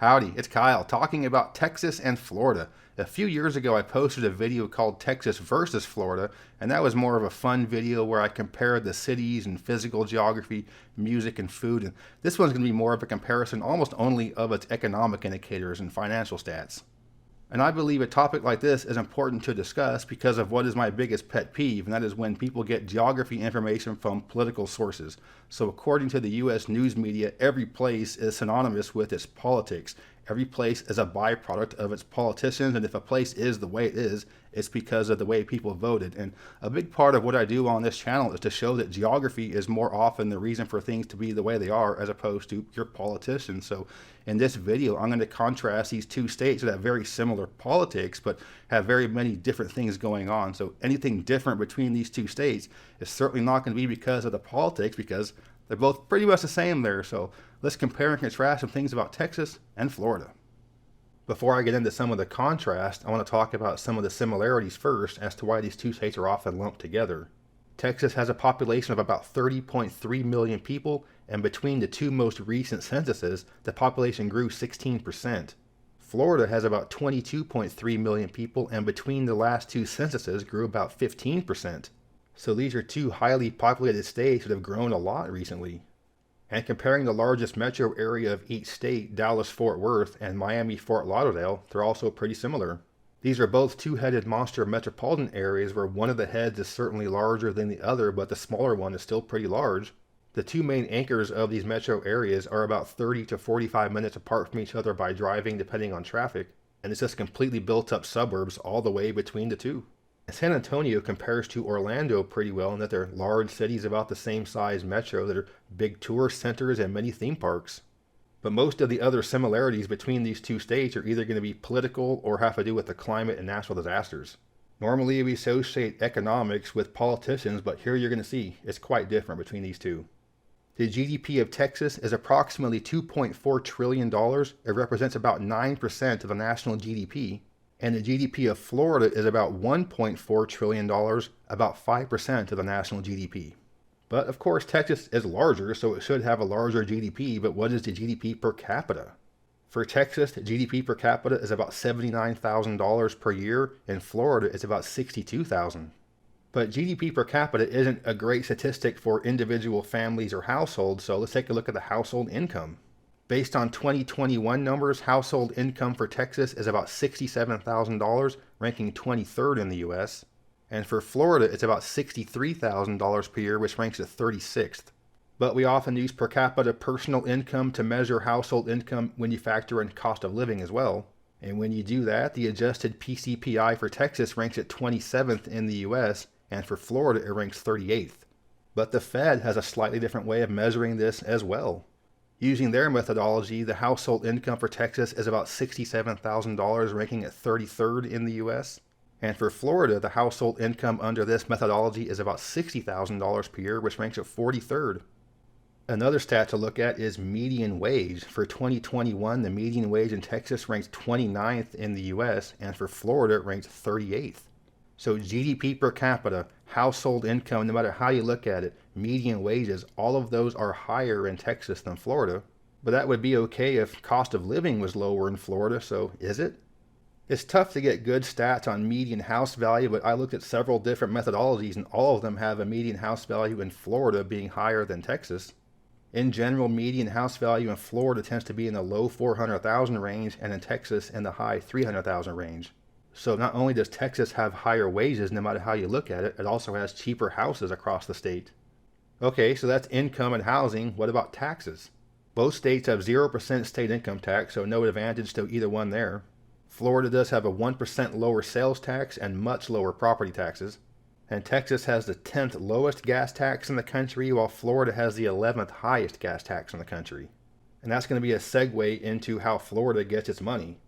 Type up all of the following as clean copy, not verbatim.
Howdy, it's Kyle talking about Texas and Florida. A few years ago, I posted a video called Texas versus Florida, and that was more of a fun video where I compared the cities and physical geography, music, and food. And this one's going to be more of a comparison almost only of its economic indicators and financial stats. And I believe a topic like this is important to discuss because of what is my biggest pet peeve, and that is when people get geography information from political sources. So according to the US news media, every place is synonymous with its politics. Every place is a byproduct of its politicians, and if a place is the way it is, it's because of the way people voted. And a big part of what I do on this channel is to show that geography is more often the reason for things to be the way they are as opposed to your politicians. So in this video, I'm going to contrast these two states that have very similar politics, but have very many different things going on. So anything different between these two states is certainly not going to be because of the politics, because they're both pretty much the same there. So let's compare and contrast some things about Texas and Florida. Before I get into some of the contrast, I want to talk about some of the similarities first as to why these two states are often lumped together. Texas has a population of about 30.3 million people, and between the two most recent censuses, the population grew 16%. Florida has about 22.3 million people, and between the last two censuses grew about 15%. So these are two highly populated states that have grown a lot recently. And comparing the largest metro area of each state, Dallas-Fort Worth and Miami-Fort Lauderdale, they're also pretty similar. These are both two-headed monster metropolitan areas where one of the heads is certainly larger than the other, but the smaller one is still pretty large. The two main anchors of these metro areas are about 30 to 45 minutes apart from each other by driving depending on traffic, and it's just completely built up suburbs all the way between the two. San Antonio compares to Orlando pretty well in that they're large cities about the same size metro that are big tourist centers and many theme parks. But most of the other similarities between these two states are either going to be political or have to do with the climate and natural disasters. Normally we associate economics with politicians, but here you're going to see it's quite different between these two. The GDP of Texas is approximately $2.4 trillion. It represents about 9% of the national GDP. And the GDP of Florida is about $1.4 trillion, about 5% of the national GDP. But of course, Texas is larger, so it should have a larger GDP, but what is the GDP per capita? For Texas, the GDP per capita is about $79,000 per year. In Florida, it's about $62,000. But GDP per capita isn't a great statistic for individual families or households, so let's take a look at the household income. Based on 2021 numbers, household income for Texas is about $67,000, ranking 23rd in the US. And for Florida, it's about $63,000 per year, which ranks at 36th. But we often use per capita personal income to measure household income when you factor in cost of living as well. And when you do that, the adjusted PCPI for Texas ranks at 27th in the US, and for Florida, it ranks 38th. But the Fed has a slightly different way of measuring this as well. Using their methodology, the household income for Texas is about $67,000, ranking at 33rd in the US. And for Florida, the household income under this methodology is about $60,000 per year, which ranks at 43rd. Another stat to look at is median wage. For 2021, the median wage in Texas ranks 29th in the US, and for Florida, it ranks 38th. So GDP per capita, household income, no matter how you look at it, median wages, all of those are higher in Texas than Florida. But that would be okay if cost of living was lower in Florida, so is it? It's tough to get good stats on median house value, but I looked at several different methodologies and all of them have a median house value in Florida being higher than Texas. In general, median house value in Florida tends to be in the low 400,000 range and in Texas in the high 300,000 range. So not only does Texas have higher wages no matter how you look at it, it also has cheaper houses across the state. Okay, so that's income and housing. What about taxes? Both states have 0% state income tax, so no advantage to either one there. Florida does have a 1% lower sales tax and much lower property taxes. And Texas has the 10th lowest gas tax in the country, while Florida has the 11th highest gas tax in the country. And that's going to be a segue into how Florida gets its money.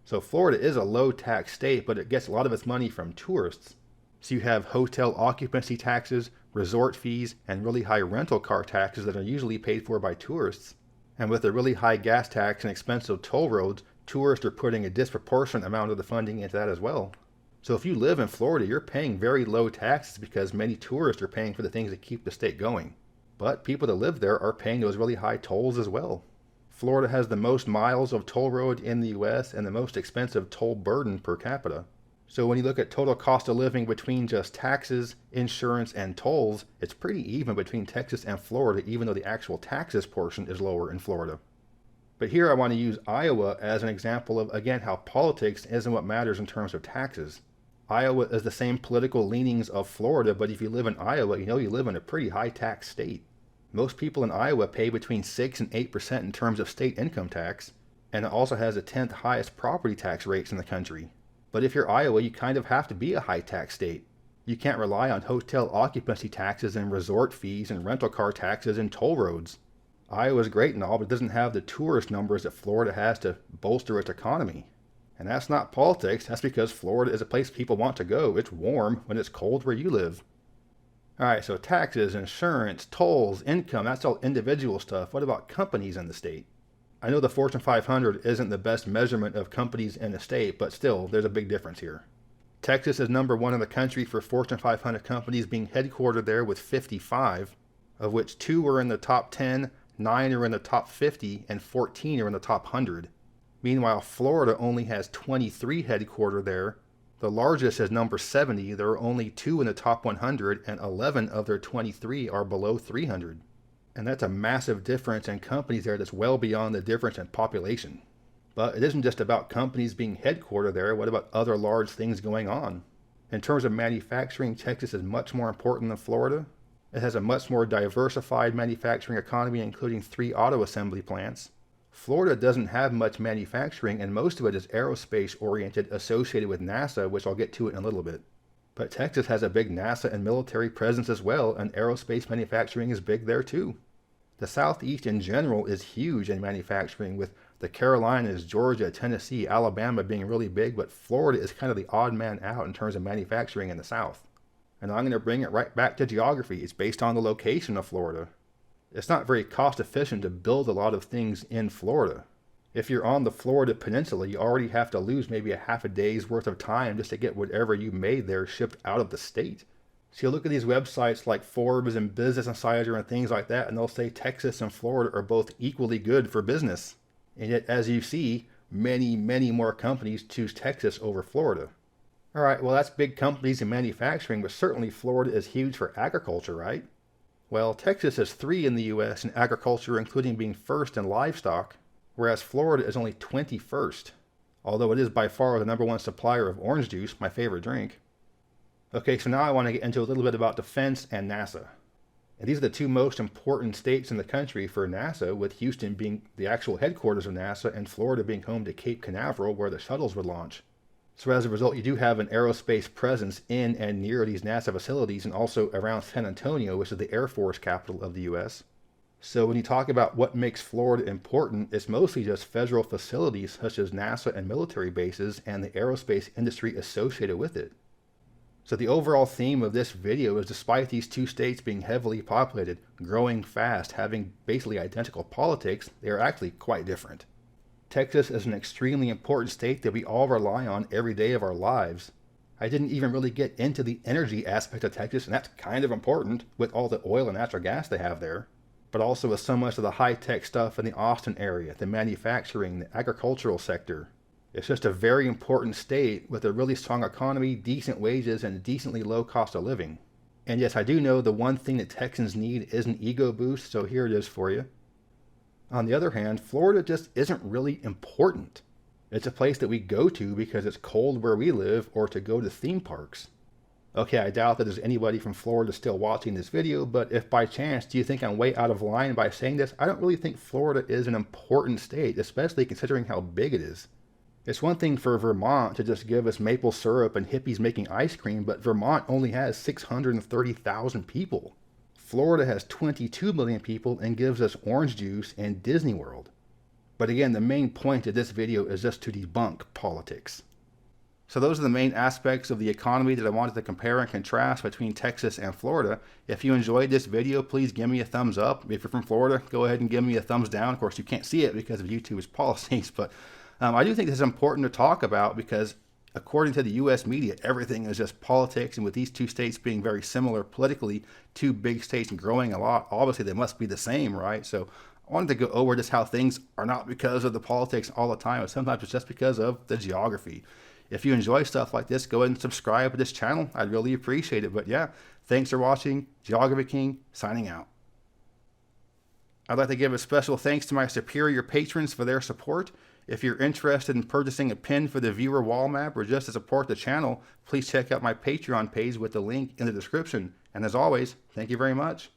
So Florida is a low tax state, but it gets a lot of its money from tourists. So you have hotel occupancy taxes, resort fees, and really high rental car taxes that are usually paid for by tourists. And with a really high gas tax and expensive toll roads, tourists are putting a disproportionate amount of the funding into that as well. So if you live in Florida, you're paying very low taxes because many tourists are paying for the things that keep the state going. But people that live there are paying those really high tolls as well. Florida has the most miles of toll road in the US and the most expensive toll burden per capita. So when you look at total cost of living between just taxes, insurance, and tolls, it's pretty even between Texas and Florida, even though the actual taxes portion is lower in Florida. But here I want to use Iowa as an example of, again, how politics isn't what matters in terms of taxes. Iowa is the same political leanings of Florida, but if you live in Iowa, you know you live in a pretty high tax state. Most people in Iowa pay between 6 and 8% in terms of state income tax, and it also has the 10th highest property tax rates in the country. But if you're Iowa, you kind of have to be a high tax state. You can't rely on hotel occupancy taxes and resort fees and rental car taxes and toll roads. Iowa's great and all, but it doesn't have the tourist numbers that Florida has to bolster its economy. And that's not politics, that's because Florida is a place people want to go. It's warm when it's cold where you live. Alright, so taxes, insurance, tolls, income, that's all individual stuff. What about companies in the state? I know the Fortune 500 isn't the best measurement of companies in a state, but still, there's a big difference here. Texas is number 1 in the country for Fortune 500 companies being headquartered there with 55, of which 2 are in the top 10, 9 are in the top 50, and 14 are in the top 100. Meanwhile, Florida only has 23 headquartered there. The largest is number 70. There are only 2 in the top 100, and 11 of their 23 are below 300. And that's a massive difference in companies there that's well beyond the difference in population. But it isn't just about companies being headquartered there. What about other large things going on? In terms of manufacturing, Texas is much more important than Florida. It has a much more diversified manufacturing economy, including 3 auto assembly plants. Florida doesn't have much manufacturing, and most of it is aerospace oriented, associated with NASA, which I'll get to in a little bit. But Texas has a big NASA and military presence as well, and aerospace manufacturing is big there too. The Southeast in general is huge in manufacturing, with the Carolinas, Georgia, Tennessee, Alabama being really big, but Florida is kind of the odd man out in terms of manufacturing in the South. And I'm going to bring it right back to geography. It's based on the location of Florida. It's not very cost efficient to build a lot of things in Florida. If you're on the Florida Peninsula, you already have to lose maybe a half a day's worth of time just to get whatever you made there shipped out of the state. So you look at these websites like Forbes and Business Insider and things like that, and they'll say Texas and Florida are both equally good for business. And yet, as you see, many, many more companies choose Texas over Florida. Alright, well that's big companies in manufacturing, but certainly Florida is huge for agriculture, right? Well, Texas is 3 in the US in agriculture, including being first in livestock, whereas Florida is only 21st, although it is by far the number 1 supplier of orange juice, my favorite drink. Okay, so now I want to get into a little bit about defense and NASA. And these are the 2 most important states in the country for NASA, with Houston being the actual headquarters of NASA and Florida being home to Cape Canaveral, where the shuttles would launch. So as a result, you do have an aerospace presence in and near these NASA facilities, and also around San Antonio, which is the Air Force capital of the US. So when you talk about what makes Florida important, it's mostly just federal facilities such as NASA and military bases and the aerospace industry associated with it. So the overall theme of this video is, despite these 2 states being heavily populated, growing fast, having basically identical politics, they are actually quite different. Texas is an extremely important state that we all rely on every day of our lives. I didn't even really get into the energy aspect of Texas, and that's kind of important with all the oil and natural gas they have there. But also with so much of the high-tech stuff in the Austin area, the manufacturing, the agricultural sector. It's just a very important state with a really strong economy, decent wages, and a decently low cost of living. And yes, I do know the one thing that Texans need is an ego boost, so here it is for you. On the other hand, Florida just isn't really important. It's a place that we go to because it's cold where we live, or to go to theme parks. Okay, I doubt that there's anybody from Florida still watching this video, but if by chance do you think I'm way out of line by saying this, I don't really think Florida is an important state, especially considering how big it is. It's one thing for Vermont to just give us maple syrup and hippies making ice cream, but Vermont only has 630,000 people. Florida has 22 million people and gives us orange juice and Disney World. But again, the main point of this video is just to debunk politics. So those are the main aspects of the economy that I wanted to compare and contrast between Texas and Florida. If you enjoyed this video, please give me a thumbs up. If you're from Florida, go ahead and give me a thumbs down. Of course, you can't see it because of YouTube's policies, but I do think this is important to talk about because according to the US media, everything is just politics, and with these 2 states being very similar politically, 2 big states and growing a lot, obviously they must be the same, right? So I wanted to go over just how things are not because of the politics all the time, but sometimes it's just because of the geography. If you enjoy stuff like this, go ahead and subscribe to this channel. I'd really appreciate it. But yeah, thanks for watching. Geography King, signing out. I'd like to give a special thanks to my superior patrons for their support. If you're interested in purchasing a pin for the viewer wall map or just to support the channel, please check out my Patreon page with the link in the description. And as always, thank you very much.